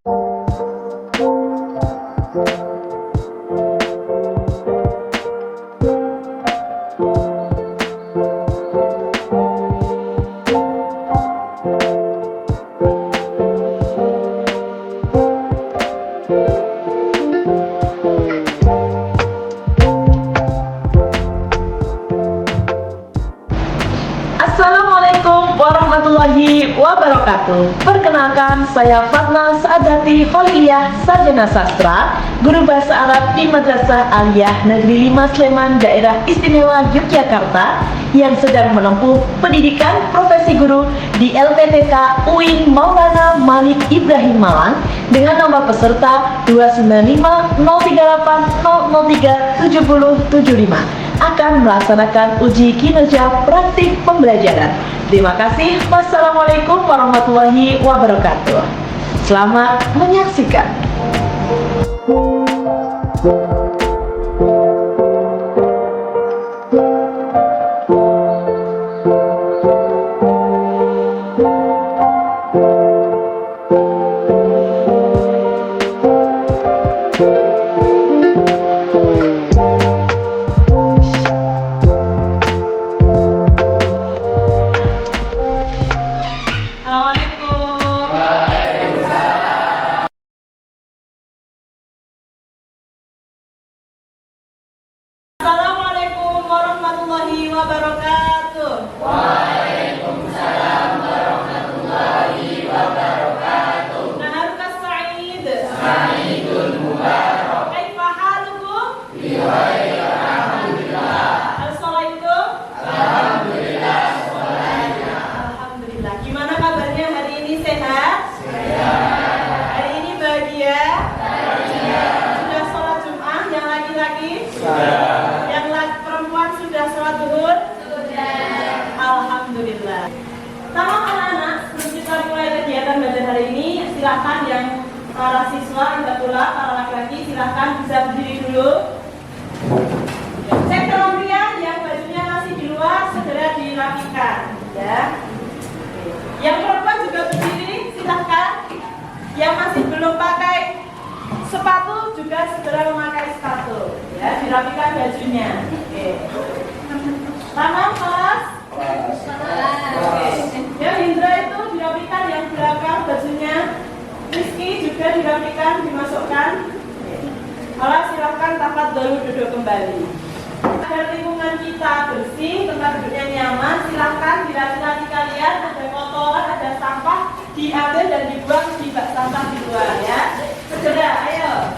Assalamualaikum warahmatullahi wabarakatuh. Perkenalkan, saya Fatna Saadati Holiyah, Sarjana Sastra, Guru Bahasa Arab di Madrasah Aliyah Negeri 5 Sleman, Daerah Istimewa Yogyakarta, yang sedang menempuh pendidikan profesi guru di LPTK UIN Maulana Malik Ibrahim Malang dengan nomor peserta 29503003075 akan melaksanakan uji kinerja praktik pembelajaran. Terima kasih. Wassalamualaikum warahmatullahi wabarakatuh. Selamat menyaksikan. Assalamualaikum warahmatullahi wabarakatuh. Waalaikumsalam warahmatullahi wabarakatuh. Naharuka Sa'id. Sa'idul Mubarak. Kaifa halukum? Biwairi alhamdulillah. Assalamualaikum. Alhamdulillah. Sholahnya. Alhamdulillah. Gimana kabarnya hari ini, sehat? Sehat. Hari ini bahagia? Bahagia. Sudah sholat Jum'ah yang laki-laki? Sudah. Yang perempuan sudah sholat duhur? Sudah. Alhamdulillah. Sama anak-anak, sebelum kita mulai kegiatan belajar hari ini, silakan yang para siswa, para laki-laki, silakan bisa berdiri dulu. Cek kelompian yang bajunya masih di luar, segera dirapikan, ya. Yang perempuan juga berdiri, silakan. Yang masih belum pakai sepatu juga segera memakai sepatu, ya. Dirapikan bajunya. Oke. Tangan kelas. Oke. Ya, Indra itu dirapikan yang belakang bajunya. Rizky juga dirapikan, dimasukkan. Alah, silakan tafadhol duduk kembali. Agar lingkungan kita bersih, tempat duduknya nyaman, silakan di laki-laki kalian ada kotoran, ada sampah, diambil dan dibuang di bak sampah di luar, ya. Segera, ayo.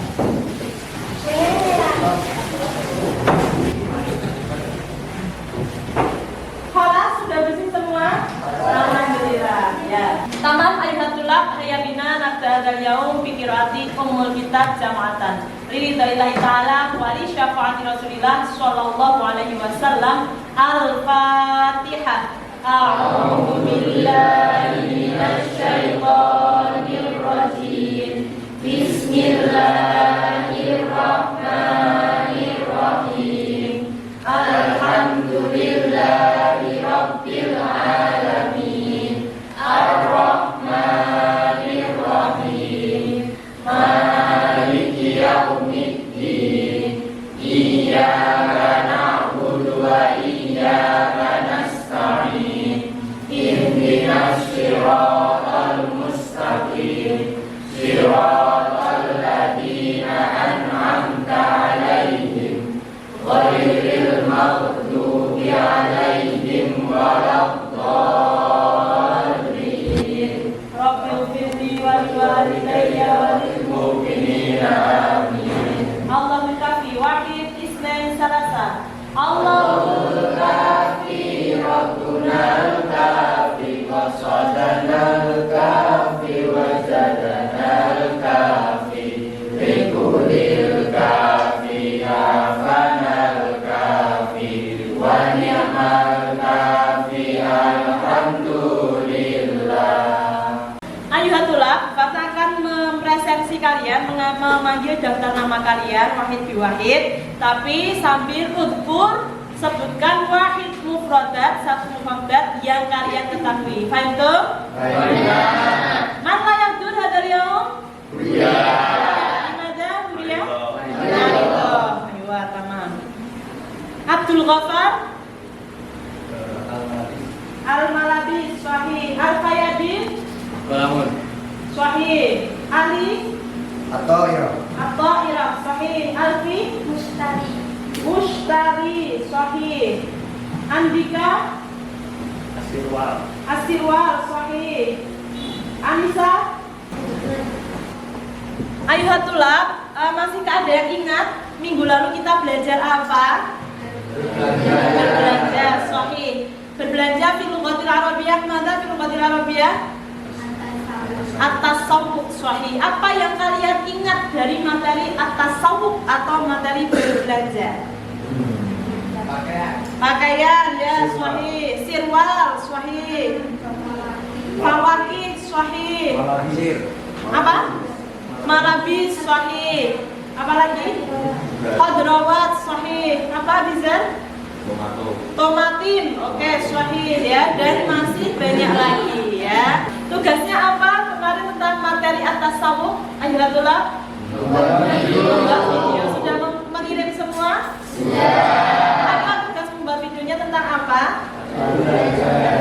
Kelas sudah bersih semua? Alhamdulillah, ya. Tamam ayatullah hayabina nabda dal yaum bi qiraati ummul kitab jama'atan. Ridaillahi ta'ala wa li syafaati Rasulillah sallallahu alaihi wasallam. Al-Fatihah. A'udzu billahi minasy syaithanir rajim. Bismillahirrahmanirrahim. Alhamdulillahi rabbil alamin. Ar-Rahmanir Rahim. Maliki yaumiddin. Iyyaka na'budu wa iyyaka nasta'in. Ihdinas siratal mustaqim. Siratal ladzina an'amta 'alaihim ghairil maghdubi 'alaihim waladdallin. Rabbil firli wal walidayya wal mu'minina amin. Allahul kafi wahid isnain salasa. Allahul kafi rabbunal kafi qasadanal kafi wajadanal kafi likulil kafi afanal kafi wa ni'mal kafi alhamdulillah. Ayuhatullah, Fatna akan mempresensi kalian, memanggil daftar nama kalian wahid biwahid, tapi sambil udkur sebutkan wahid mufradat, satu mufradat yang kalian ketahui. Faham tuh? Man la yaqdur hadal yaum? Limadha Mulia? Aywa, tamam. Abdul Ghaffar? Al-Malabis, sahih. Al-Fayadin? Sahih. Ali? At-Ta'irah, sahih. Alfi? Mushtari, sahih. Andika? Asirwal, sahih. Anissa? Ayuhatullah, masihkah ada yang ingat minggu lalu kita belajar apa? Berbelanja, sahih. Berbelanja fil lughatil arabiyyah, mana fil lughatil arabiyyah? At-tasawwuq, sahih. Apa yang kalian ingat dari materi at-tasawwuq atau materi berbelanja? Pakaian, ya, sahih. Sirwal, sahih. Fawakih, sahih. Apa? Malabis, sahih. Apa lagi? Khadrawat, sahih. Apa, Bizan? Tomatin, oke, sahih ya. Dan masih banyak lagi ya. Tugasnya apa kemarin tentang materi at-tasawwuq? Ayuhatullah. Membuat video. Sudah mengirim semua? Apa tugas membuat videonya tentang apa?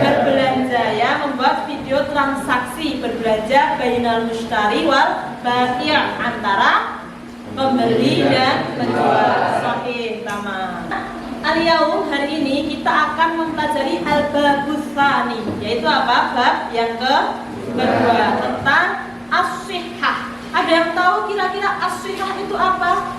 Berbelanja ya, membuat video transaksi berbelanja bainal mushtari wal bai' antara pembeli dan penjual. Sahih, tamam. Al-yaum, hari ini kita akan mempelajari al-babus tsani, yaitu apa? Bab yang kedua tentang as-shihhah. Ada yang tahu kira-kira as-shihhah itu apa?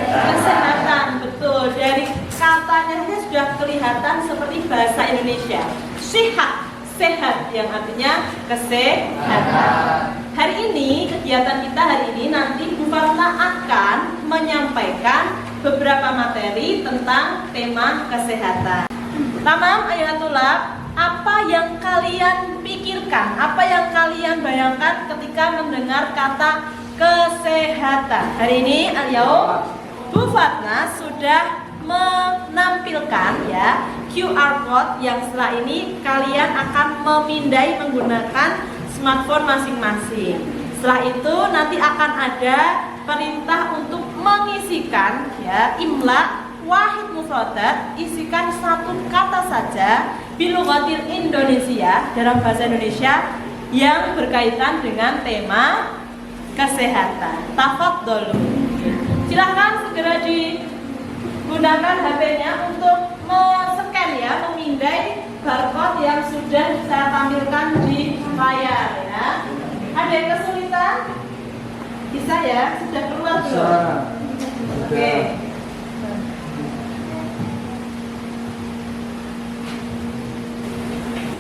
Kesehatan, betul. Dari katanya saja sudah kelihatan seperti bahasa Indonesia. Shihhah, sehat, yang artinya kesehatan. Hari ini, kegiatan kita hari ini nanti Bu Fatma akan menyampaikan beberapa materi tentang tema kesehatan. Tamam, ayatullah. Apa yang kalian pikirkan, apa yang kalian bayangkan ketika mendengar kata kesehatan? Hari ini al-yaum Bu Fatma sudah menampilkan ya QR code yang setelah ini kalian akan memindai menggunakan smartphone masing-masing. Setelah itu nanti akan ada perintah untuk mengisikan ya imla wahid mufradat, isikan satu kata saja bilughatil Indonesia, dalam bahasa Indonesia yang berkaitan dengan tema kesehatan. Tafadhol. Silahkan segera digunakan HP-nya untuk men-scan ya, memindai barcode yang sudah saya tampilkan di layar ya. Ada yang kesulitan? Bisa ya? Sudah keluar belum? Oke.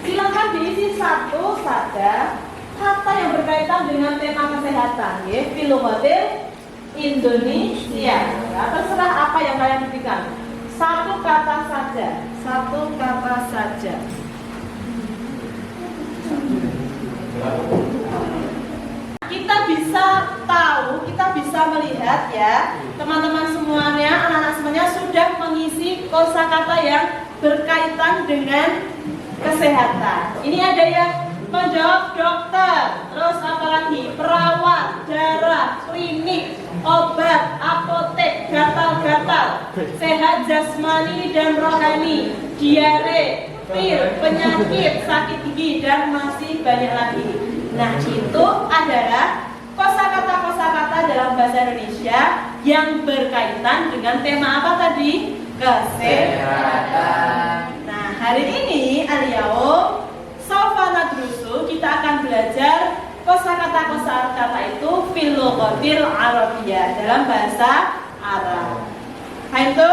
Silakan diisi satu saja kata yang berkaitan dengan tema kesehatan ya, bilughatil Indonesia. Ya, terserah apa yang kalian pikirkan. Satu kata saja, satu kata saja. Kita bisa tahu, kita bisa melihat ya, teman-teman semuanya, anak-anak semuanya sudah mengisi kosakata yang berkaitan dengan kesehatan. Ini ada yang menjawab dokter, terus apa lagi? Perawat, darah, klinik, obat, apotek, gatal-gatal, sehat jasmani dan rohani, diare, pil, penyakit, sakit gigi, dan masih banyak lagi. Nah, itu adalah kosakata-kosakata dalam bahasa Indonesia yang berkaitan dengan tema apa tadi? Kesehatan. Nah, hari ini al-yaum sawfa nadrusu, kita akan belajar kosakata-kosakata itu fil lughatil arabiyyah, dalam bahasa Arab. Hai itu?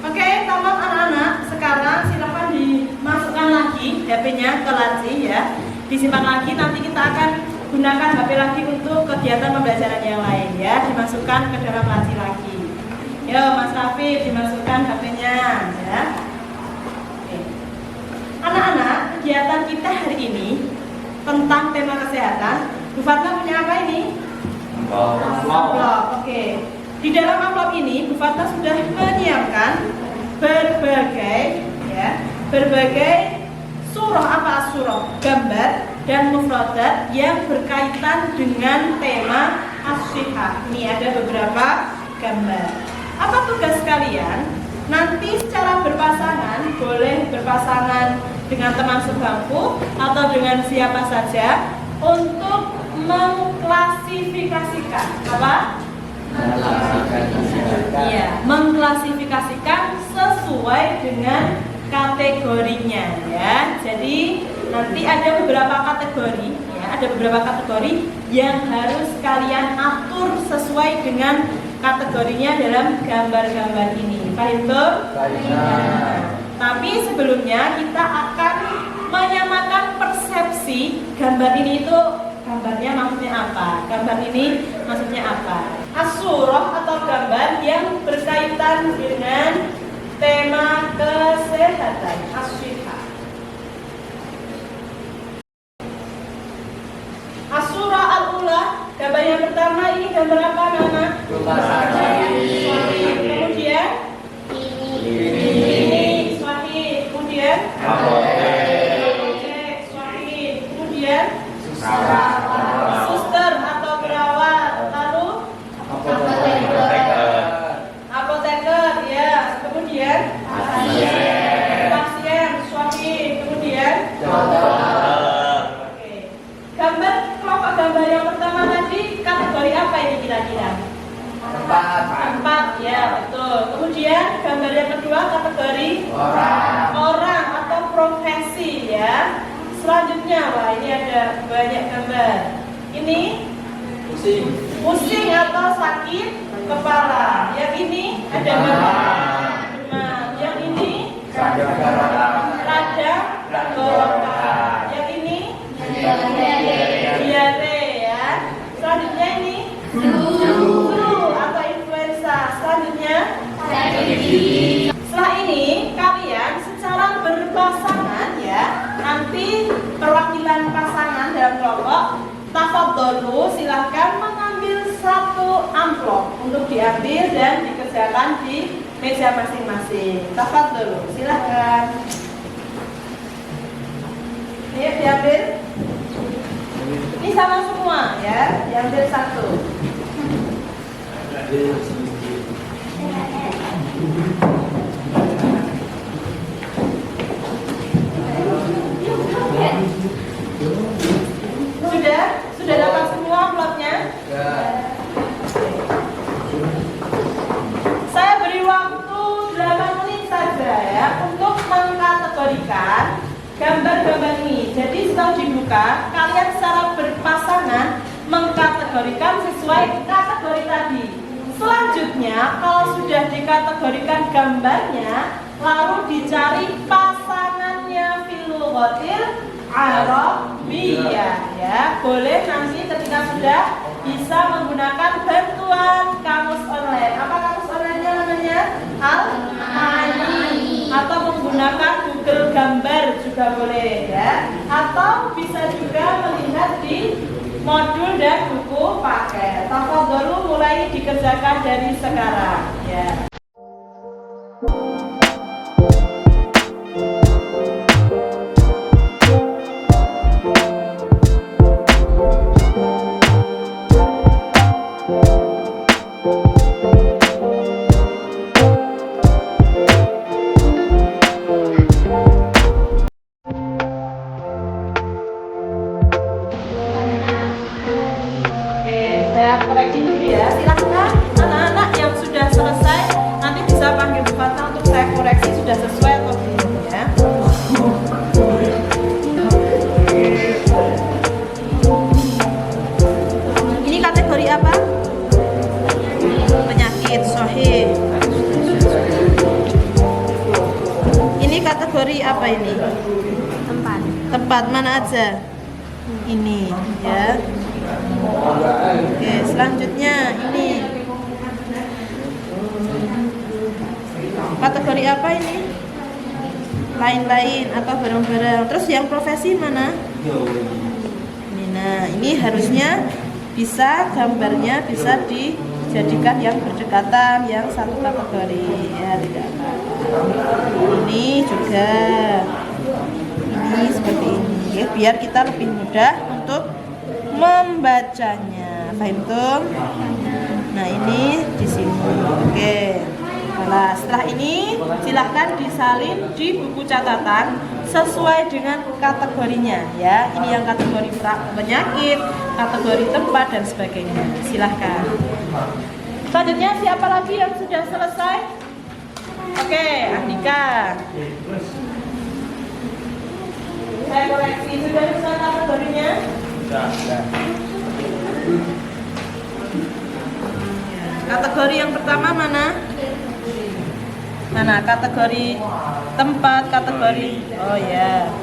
Oke, tamam anak-anak. Sekarang silakan dimasukkan lagi HP-nya ke laci ya. Disimpan lagi, nanti kita akan gunakan HP lagi untuk kegiatan pembelajaran yang lain ya. Dimasukkan ke dalam laci lagi. Yo, Mas Rafif, dimasukkan HP-nya ya. Oke. Anak-anak, kegiatan kita hari ini tentang tema kesehatan. Bu Fatma punya apa ini? Amplop. Oke. Di dalam amplop ini Bu Fatma sudah menyiapkan berbagai surah, apa surah? Gambar dan mufradat yang berkaitan dengan tema as-sihah. Ini ada beberapa gambar. Apa tugas kalian? Nanti secara berpasangan, boleh berpasangan dengan teman sebangku atau dengan siapa saja, untuk mengklasifikasikan apa? Iya, mengklasifikasikan sesuai dengan kategorinya ya. Jadi nanti ada beberapa kategori ya, ada beberapa kategori yang harus kalian atur sesuai dengan kategorinya dalam gambar-gambar ini. Paham tuh? Tapi sebelumnya kita akan menyamakan persepsi gambar ini itu gambarnya maksudnya apa? Gambar ini maksudnya apa? As-surah atau gambar yang berkaitan dengan tema kesehatan, as-sihah. As-surah al-ula, gambar yang pertama ini gambar apa Nana? Kemudian ini swahid, kemudian swahid, kemudian suster atau perawat, lalu apoteker ya, kemudian pasien, swahid, kemudian oke. Gambar kelompok gambar yang pertama tadi kategori apa ini kira-kira? Tempat ya, betul. Kemudian gambar yang kedua kategori orang atau profesi ya. Selanjutnya, wah ini ada banyak gambar. Ini pusing atau sakit kepala. Yang ini ada demam. Yang ini radang tenggorokan. Yang ini diare ya. Selanjutnya ini flu atau influenza. Selanjutnya setelah ini kalian secara berpasangan ya, nanti perwakilan pasangan dalam kelompok tafadholu, silahkan mengambil satu amplop untuk diambil dan dikerjakan di meja masing-masing. Tafadholu, silahkan. Ini diambil. Ini sama semua ya, diambil satu. Sudah dapat semua plotnya? Ya. Saya beri waktu 8 menit saja ya untuk mengkategorikan gambar-gambar ini. Jadi setelah dibuka, kalian secara berpasangan mengkategorikan sesuai kategori tadi. Selanjutnya, kalau sudah dikategorikan gambarnya, lalu dicari pasangannya fil lughatil Arabiyyah ya. Boleh nanti ketika sudah bisa menggunakan bantuan kamus online. Apa kamus online-nya namanya? Al-Ma'ani. Atau menggunakan Google Gambar juga boleh ya. Atau bisa juga melihat di modul dan buku paket. Tafadholu mulai dikerjakan dari sekarang ya. Koreksi dulu ya, silahkan anak-anak yang sudah selesai nanti bisa panggil Bu Fatma untuk saya koreksi sudah sesuai atau belum ya. Ini kategori apa? Penyakit, sahih. Ini kategori apa ini? Tempat mana aja? Ini ya. Oke, selanjutnya ini kategori apa ini? Lain-lain atau barang-barang. Terus yang profesi mana? Ini, nah ini harusnya bisa gambarnya bisa dijadikan yang berdekatan, yang satu kategori ya, tidak apa-apa. Ini juga ini seperti ini. Oke, biar kita lebih mudah untuk membacanya. Fahimtum? Nah, ini di sini. Oke. Nah, setelah ini silahkan disalin di buku catatan sesuai dengan kategorinya ya. Ini yang kategori penyakit, kategori tempat dan sebagainya. Silahkan. Selanjutnya siapa lagi yang sudah selesai? Oke, Andika. Saya koreksi, sudah bisa kategorinya? Sudah. Kategori yang pertama mana? Mana kategori tempat, kategori. Oh ya.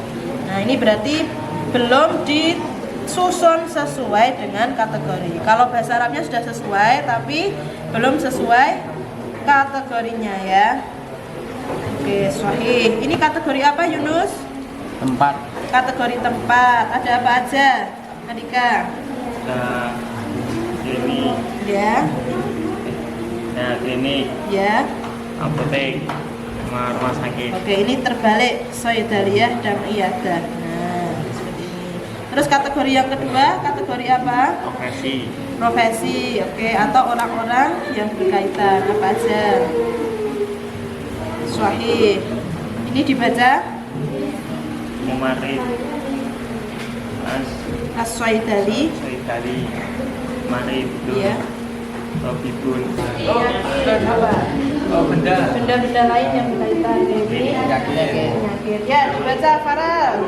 Nah, ini berarti belum disusun sesuai dengan kategori. Kalau bahasa Arabnya sudah sesuai tapi belum sesuai kategorinya ya. Oke, sahih. Ini kategori apa, Yunus? Tempat. Kategori tempat. Ada apa aja, Andika? Ada klinik. Ya. Nah, klinik. Ya. Apotek. Sama rumah sakit. Oke, ini terbalik Soidaliyah dan Iyadah. Nah, seperti ini. Terus kategori yang kedua, kategori apa? Profesi. Profesi, oke, atau orang-orang yang berkaitan apa aja? Sahih. Ini dibaca Mumarid. As-Soidali. Soidali. Marid. Iya. Tobibun. Dan apa? Oh, benda. Benda-benda lain yang berkaitan dengan penyakit. Ya, dibaca Farah.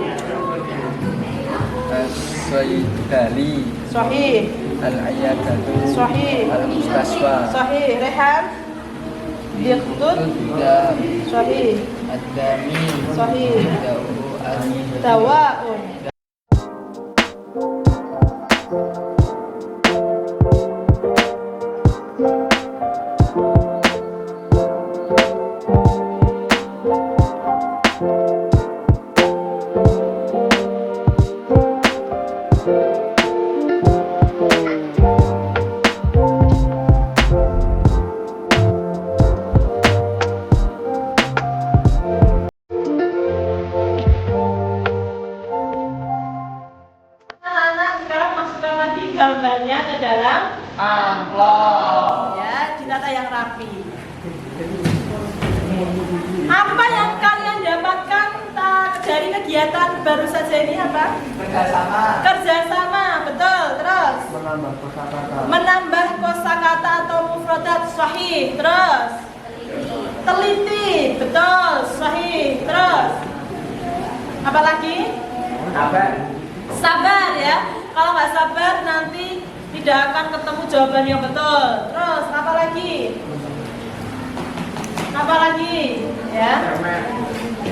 As-Soidali, Sahih. Al-Ayadatu, Sahih. Al-Mustaswa, Sahih. Rehan. Diqtut. Tudda, Sahih. Ad-Dami, Sahih. Da'u, Al-Dawa. Dawaun. Anak-anak sekarang masukkan lagi gambarnya ke dalam amplop. Ya, ditata yang rapi. Apa yang kalian dapatkan dari kegiatan baru saja ini apa? Kerjasama, Kerjasama, betul. Terus menambah kosakata, menambah kosakata atau mufradat, sahih. Terus teliti, betul, sahih. Terus apa lagi? kabar, Sabar ya. Kalau nggak sabar nanti tidak akan ketemu jawaban yang betul. Terus apa lagi? Apa lagi? Ya.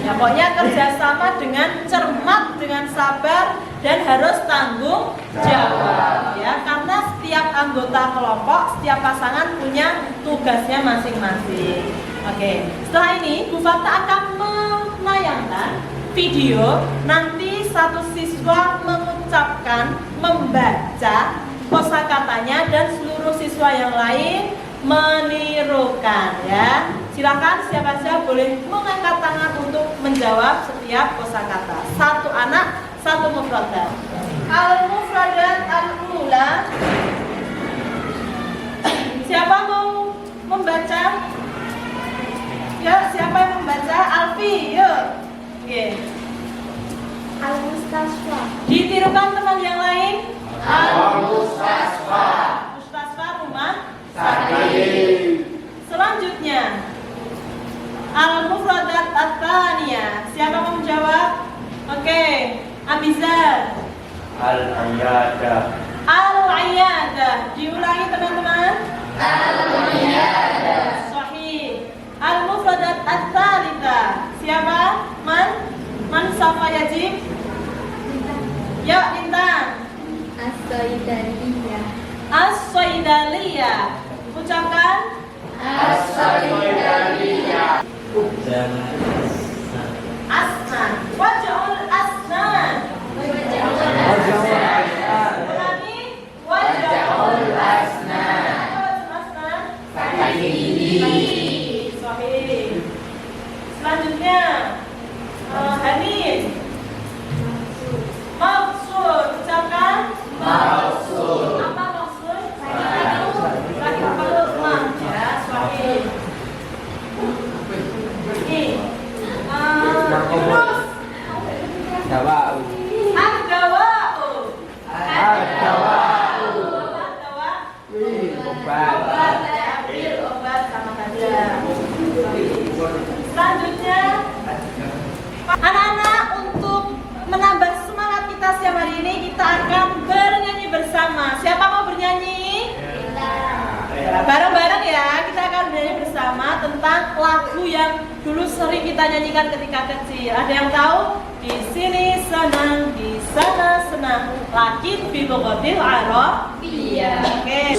Ya, pokoknya kerjasama dengan cermat, dengan sabar, dan harus tanggung jawab ya. Karena setiap anggota kelompok, setiap pasangan punya tugasnya masing-masing. Oke. Setelah ini Bu Fata akan menayangkan video. Nanti satu siswa mengucapkan, membaca kosakatanya dan seluruh siswa yang lain menirukan ya. Silakan siapa saja boleh mengangkat tangan untuk menjawab setiap kosakata. Satu anak, satu mufradat. Al-mufradat al-ula. Siapa mau membaca? Ya, siapa yang membaca? Alfi, yuk. Oke. Al-Mustaswa. Ditirukan teman yang lain. Al-Mustaswa. Mustaswa rumah Sakit. Selanjutnya Al-Mufradat At-Thaniyah. Siapa mau menjawab? Oke, Abizar. Al-Ayadah. Al-Iyadah. Diulangi teman-teman. Al-Iyadah. Sahih. Al-Mufradat At-Thalithah. Siapa? Man Safa Yajib. Yuk, Intan. As-Soidaliyah. As-Soidaliyah. Ucapkan. As-Soidaliyah. Asnan. Wajahul asnan. Ulangi. Wajahul asnan. Sahih. Selanjutnya Hanif. akan bernyanyi bersama. Siapa mau bernyanyi? Bareng-bareng ya, kita akan bernyanyi bersama tentang lagu yang dulu sering kita nyanyikan ketika kecil. Ada yang tahu? Di sini senang, di sana senang. Lakin fi lughatil Arabiyyah. Oke.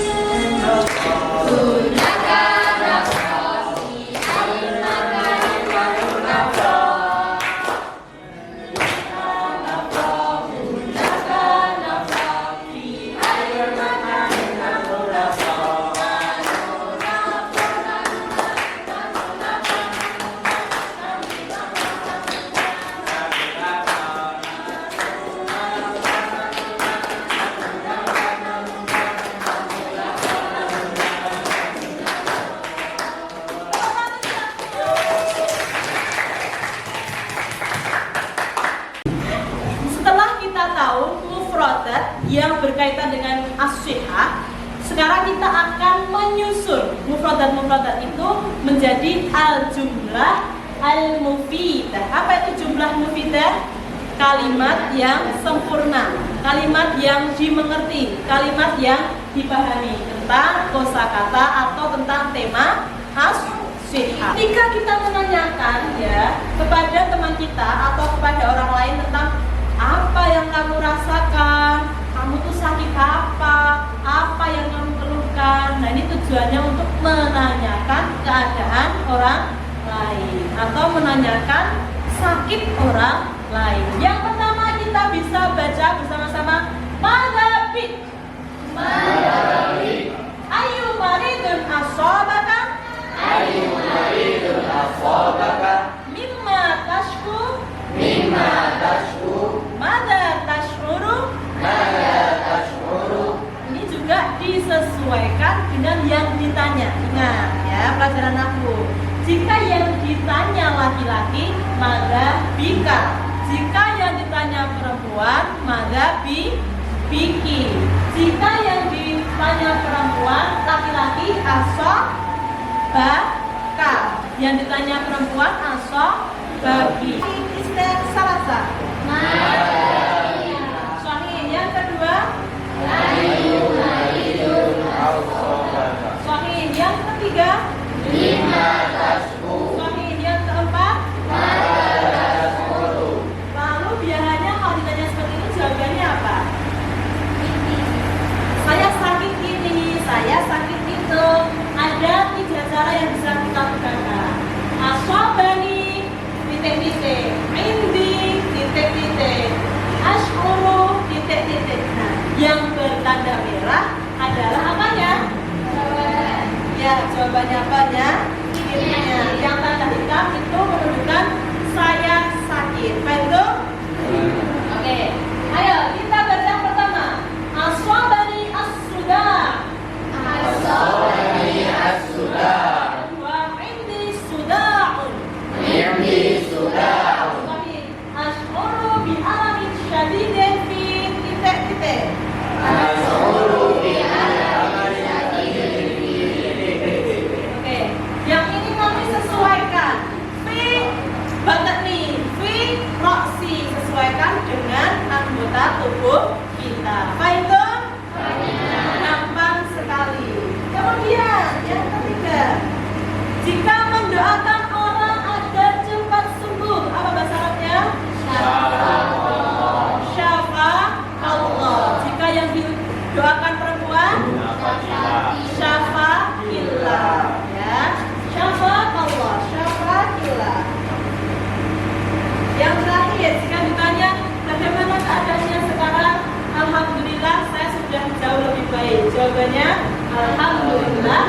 Yang berkaitan dengan as-sihah, sekarang kita akan menyusun mufradat itu menjadi al-jumlah al-mufidah. Apa itu jumlah mufidah? Kalimat yang sempurna, kalimat yang dimengerti, kalimat yang dipahami tentang kosakata atau tentang tema as-sihah. Jika kita menanyakan ya kepada teman kita atau kepada orang lain tentang apa yang kamu rasakan, kamu tuh sakit apa yang kamu keluhkan. Nah, ini tujuannya untuk menanyakan keadaan orang lain atau menanyakan sakit orang lain. Yang pertama kita bisa baca bersama-sama madhabik. Ayu maridun asabaka. Mimma tashku. Mada tashuru. Ini juga disesuaikan dengan yang ditanya. Ingat ya pelajaran aku. Jika yang ditanya laki-laki, mada bika. Jika yang ditanya perempuan, mada biki. Jika yang ditanya perempuan, laki-laki, baka. Yang ditanya perempuan, bagi. Istilah salasa. Sahih. Yang kedua, sahih. Yang ketiga, sahih. Yang keempat, lalu biasanya kalau ditanya seperti itu jawabannya apa? Saya sakit ini, saya sakit itu. Ada 3 cara yang bisa kita gunakan. Asabani titik-titik, indi titik-titik, ashuru titik-titik. Nah, yang bertanda merah adalah apanya? Ya, jawabannya apanya? Titiknya. Yang tanda hitam itu menunjukkan saya sakit. Betul? Oke. Ayo kita baca yang pertama. Asabani as-sudah. Kedua, indi sudahun. Ashuru bi alamin syadidin fi titik-titik. Oke, yang ini nanti sesuaikan. Fi batni, fi roksi, sesuaikan dengan anggota tubuh kita. Apa itu? Gampang sekali. Kemudian yang ketiga, jika mendoakan orang agar cepat sembuh, apa bahasa Arabnya? Syafa Allah. Jika yang didoakan perempuan, syafa illah. Ya, syafa Allah, syafa illah. Yang terakhir, jika ditanya bagaimana keadaannya sekarang, alhamdulillah saya sudah jauh lebih baik. Jawabannya alhamdulillah.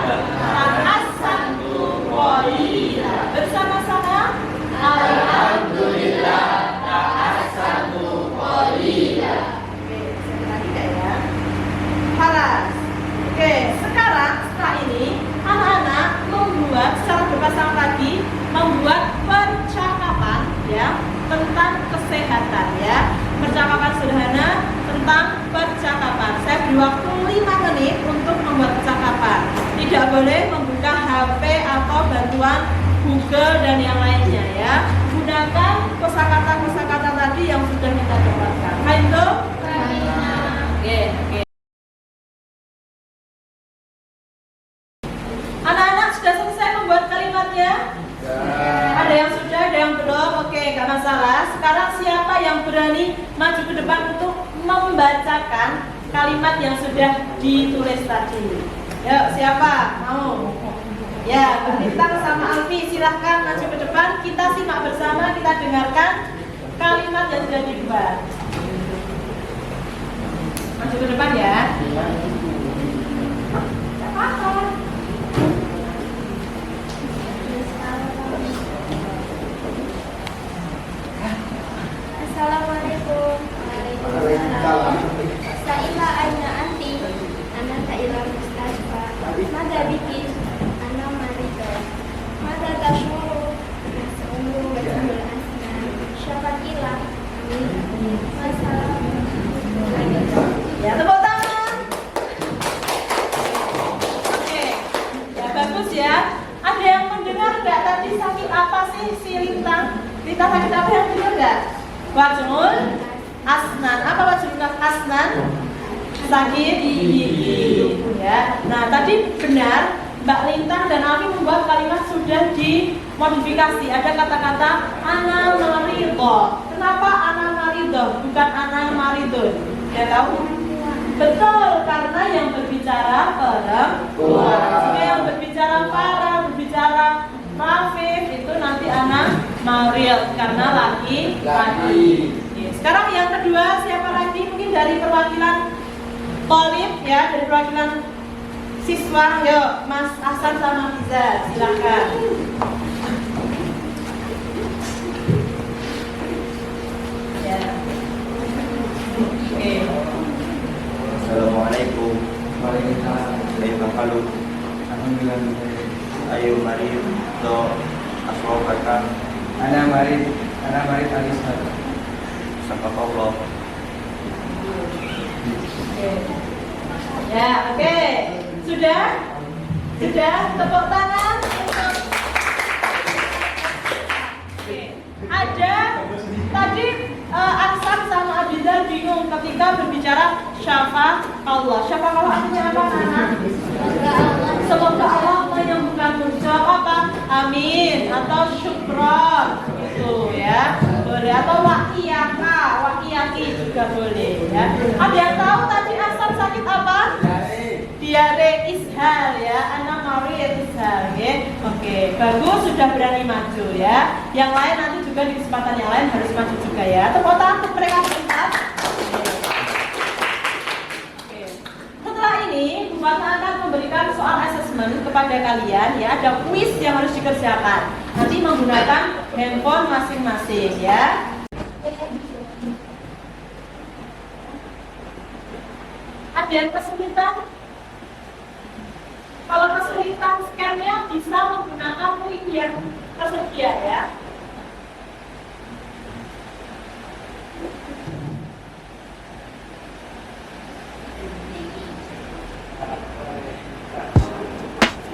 Tahassantu qalila. Bersama-sama alhamdulillah tahassantu qalila. Oke, sekali lagi ya. Halas. Oke, sekarang setelah ini anak-anak membuat secara berpasangan lagi membuat percakapan ya tentang kesehatan ya. Percakapan sederhana tentang percakapan. Saya beri waktu 5 menit untuk membuat percakapan. Tidak boleh membuka HP atau bantuan Google dan yang lainnya ya. Gunakan kosakata-kosakata tadi yang sudah kita dapatkan. Baik, berani maju ke depan untuk membacakan kalimat yang sudah ditulis tadi. Yuk, siapa mau? Ya, Mbak Lintang sama Alfi silahkan maju ke depan. Kita simak bersama, kita dengarkan kalimat yang sudah dibuat. Maju ke depan ya. Tidak apa-apa. Assalamualaikum. Waalaikumsalam. Sa'ilah aina anti. Ana sa'ilah mustasfa. Mada bikin. Ana marida. Mada tashuru. Nasumru wajibul asnan. Syafakila. Masalah. Ya, tepuk tangan. Oke, ya bagus ya. Ada yang mendengar nggak tadi sakit apa sih si Lintang? Lintang sakit apa yang dengar nggak? Wajul asnan. Apa wajul asnan? Sakit gigi. Ya. Nah, tadi benar Mbak Lintang dan Alfi membuat kalimat sudah dimodifikasi. Ada kata-kata ana marido. Kenapa ana marido bukan ana maridun? Ya tahu? Betul, karena yang berbicara perempuan. Jika yang berbicara Farah, berbicara Rafif itu nanti anak Mauril karena laki-laki. Sekarang yang kedua siapa lagi? Mungkin dari perwakilan Tolib ya, dari perwakilan siswa. Yuk, Mas Hasan sama Fiza, silakan. Ya. Oke. Assalamualaikum. Waalaikumsalam. Kaifa haluk? Alhamdulillah. Ayu marido aswabaka. Ana Marid Alisar. Sakakallah. Ya, oke. Sudah? Sudah? Tepuk tangan untuk Oke. Ada tadi Aksan sama Abizar bingung ketika berbicara syafa Allah. Syafa Allah artinya apa, Nana? Semoga Allah menyembuhkanmu. Jawab apa? Amin atau syukron gitu ya. Boleh atau wakiyaki juga boleh ya. Ada yang tahu tadi Aksan sakit apa? Diare ishal ya, anak Maria ishal ya. Oke, bagus sudah berani maju ya. Yang lain nanti juga di kesempatan yang lain harus maju juga ya. Tepuk tangan untuk mereka sebentar. Oke. Setelah ini, Bu Fatma akan memberikan soal asesmen kepada kalian ya. Ada kuis yang harus dikerjakan. Nanti menggunakan handphone masing-masing ya. Ada yang kesulitan? Kalau kesulitan scan-nya bisa menggunakan link yang tersedia ya.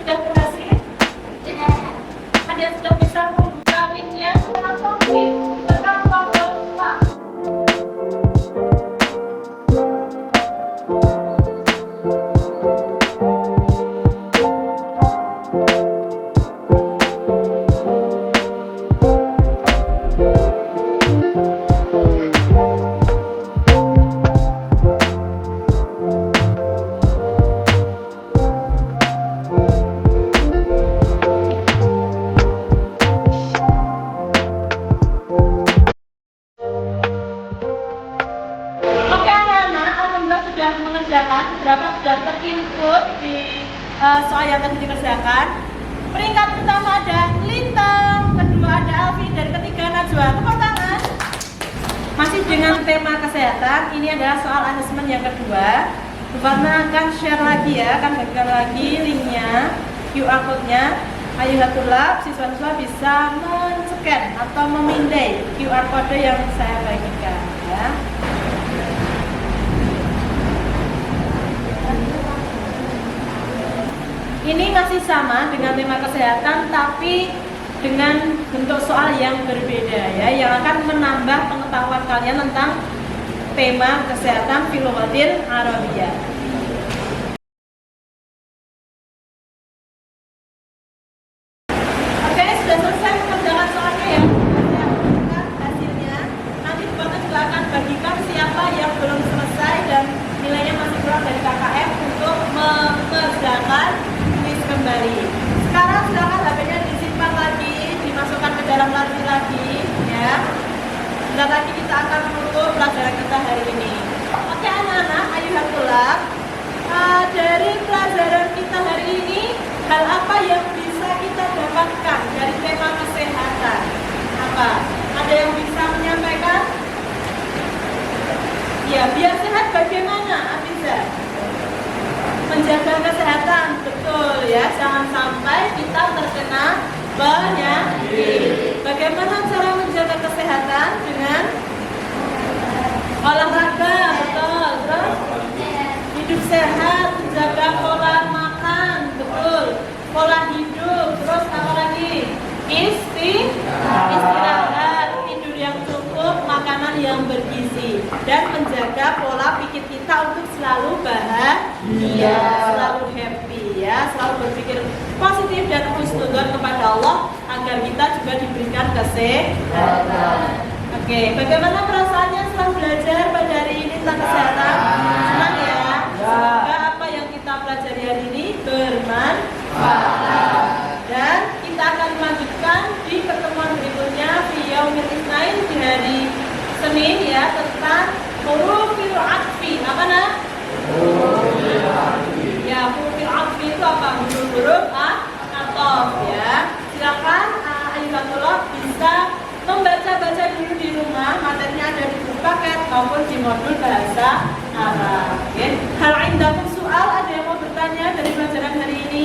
Sudah berhasil? Ada yang sudah bisa membuka linknya? Langsung tekan tombol 4. Berapa sudah terinput di soal yang tadi dikerjakan. Peringkat pertama ada Lintang, kedua ada Alfi, dan ketiga Najwa. Tepuk tangan. Masih dengan tema kesehatan, ini adalah soal asesmen yang kedua. Bu Fatma akan share lagi ya, akan bagikan lagi linknya, QR code-nya. Ayuhatulab, siswa-siswa bisa men-scan atau memindai QR code yang saya bagikan ya. Ini masih sama dengan tema kesehatan, tapi dengan bentuk soal yang berbeda ya, yang akan menambah pengetahuan kalian tentang tema kesehatan fil lughatil Arabiyyah. Oke, sudah selesai mengerjakan soalnya ya. Saya akan hasilnya. Nanti Bapak silakan kembali. Sekarang silakan HP-nya disimpan lagi, dimasukkan ke dalam laci lagi, ya. Dan lagi kita akan menutup pelajaran kita hari ini. Oke anak-anak, ayuhan tulab. Dari pelajaran kita hari ini, hal apa yang bisa kita dapatkan dari tema kesehatan? Apa? Ada yang bisa menyampaikan? Ya, biar sehat bagaimana, Afiza? Menjaga kesehatan, betul ya. Jangan sampai kita terkena penyakit. Bagaimana cara menjaga kesehatan? Dengan olahraga, betul. Terus hidup sehat, menjaga pola makan, betul. Pola hidup, terus apa lagi? Istirahat, tidur yang cukup, makanan yang bergizi, dan menjaga pola pikir kita untuk selalu bahagia, selalu happy ya, selalu berpikir positif dan husnudzon kepada Allah agar kita juga diberikan kesehatan. Oke, bagaimana perasaannya setelah belajar pada hari ini tentang kesehatan? Senang ya? Semoga apa yang kita pelajari hari ini bermanfaat. Dan kita akan melanjutkan di pertemuan berikutnya di Yaumil Itsnain, di hari Senin ya, tentang hurufil atfi. Apa nak? Hurufil atfi. Ya, hurufil atfi itu apa? Huruf ataf ya. Silakan ayuhatullah bisa membaca-baca dulu di rumah, materinya ada di buku paket maupun di modul bahasa Arab. Ya. Hal indakum soal, ada yang mau bertanya dari pelajaran hari ini?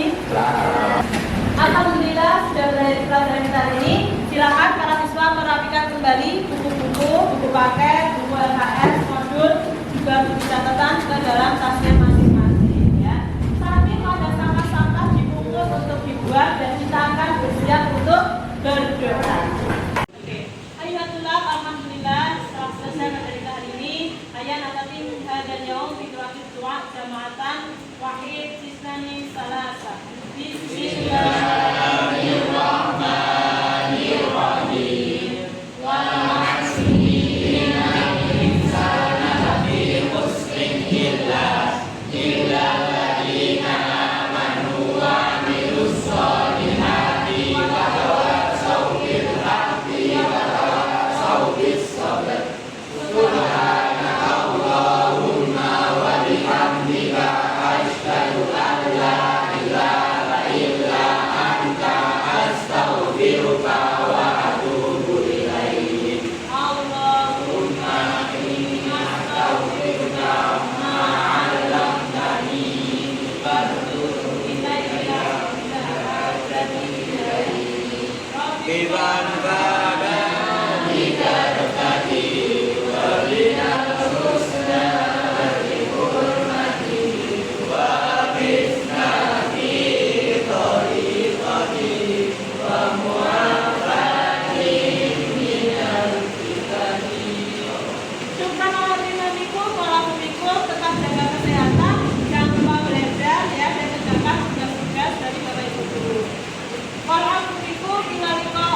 Alhamdulillah sudah berakhir pelajaran kita hari ini. Silakan para siswa merapikan kembali buku-buku, buku paket, buku LKS, modul, juga buku catatan ke dalam tasnya masing-masing. Ya. Saat ini ada sampah-sampah dipungut untuk dibuang dan kita akan bersiap untuk berdoa. Alhamdulillah setelah selesai materi hari ini, ayat atatin hadan yaum fitratul doa jamaatan wahid sisnani salasa. Bismillahirrahmanirrahim. Wal 'asri innal insana lafi khusrin illa alladziina amanu wa 'amilus shalihati wa tawassaw bil haqqi wa tawassaw bis sabr. Subhanakallahumma wa bihamdika asyhadu an la ilaha illa anta astaghfiruka wa atubu ilaik. Allahumma inni astaghfiruka ma 'allamtani wa atubu ilaika ila hajati ilaik. Tetap jaga kesehatan, jangan lupa belajar ya, dan kerjakan tugas-tugas dari Bapak Ibu guru.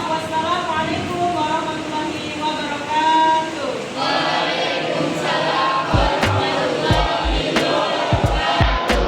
Wassalamualaikum warahmatullahi wabarakatuh. Waalaikumsalam warahmatullahi wabarakatuh.